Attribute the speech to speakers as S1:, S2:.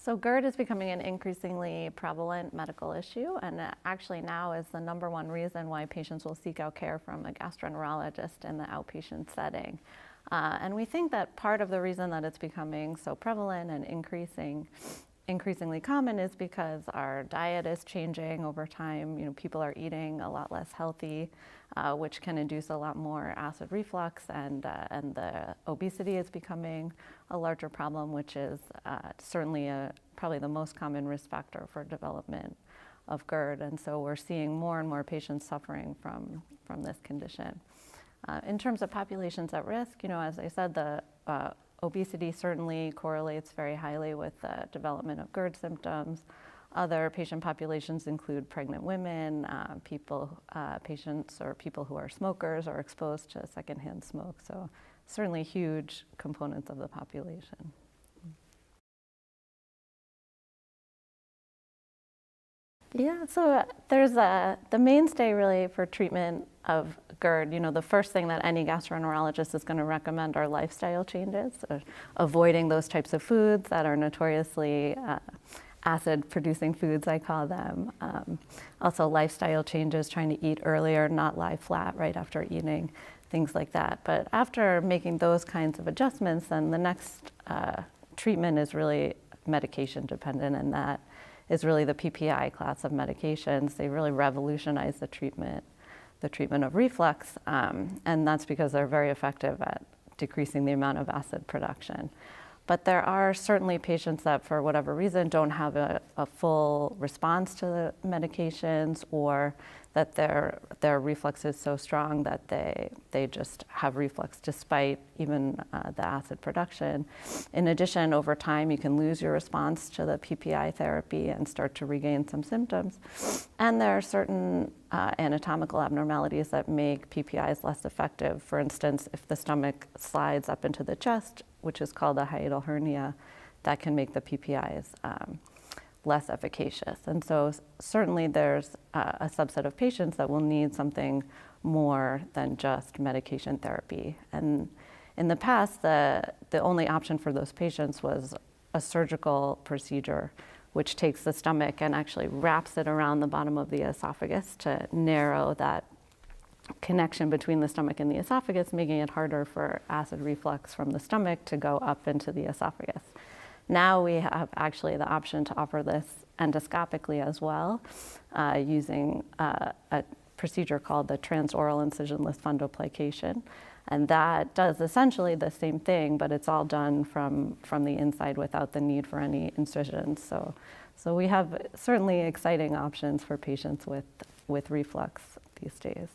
S1: So GERD is becoming an increasingly prevalent medical issue, and it actually now is the #1 reason why patients will seek out care from a gastroenterologist in the outpatient setting. And we think that part of the reason that it's becoming so prevalent and increasingly common is because our diet is changing over time. People are eating a lot less healthy, which can induce a lot more acid reflux, and the obesity is becoming a larger problem, which is certainly probably the most common risk factor for development of GERD. And so we're seeing more and more patients suffering from this condition. In terms of populations at risk, as I said, the obesity certainly correlates very highly with the development of GERD symptoms. Other patient populations include pregnant women, patients or people who are smokers or exposed to secondhand smoke. So certainly huge components of the population. Yeah, so there's the mainstay really for treatment of GERD. The first thing that any gastroenterologist is going to recommend are lifestyle changes, avoiding those types of foods that are notoriously acid-producing foods, I call them. Also lifestyle changes, trying to eat earlier, not lie flat right after eating, things like that. But after making those kinds of adjustments, then the next treatment is really medication dependent, and that is really the PPI class of medications. They really revolutionize the treatment of reflux, and that's because they're very effective at decreasing the amount of acid production. But there are certainly patients that, for whatever reason, don't have a full response to the medications, or that their reflux is so strong that they just have reflux despite even the acid production. In addition, over time, you can lose your response to the PPI therapy and start to regain some symptoms. And there are certain anatomical abnormalities that make PPIs less effective. For instance, if the stomach slides up into the chest, which is called a hiatal hernia, that can make the PPIs less efficacious. And so certainly there's a subset of patients that will need something more than just medication therapy. And in the past, the only option for those patients was a surgical procedure, which takes the stomach and actually wraps it around the bottom of the esophagus to narrow that connection between the stomach and the esophagus, making it harder for acid reflux from the stomach to go up into the esophagus. Now we have actually the option to offer this endoscopically as well, using a procedure called the transoral incisionless fundoplication. And that does essentially the same thing, but it's all done from the inside without the need for any incisions. So we have certainly exciting options for patients with reflux these days.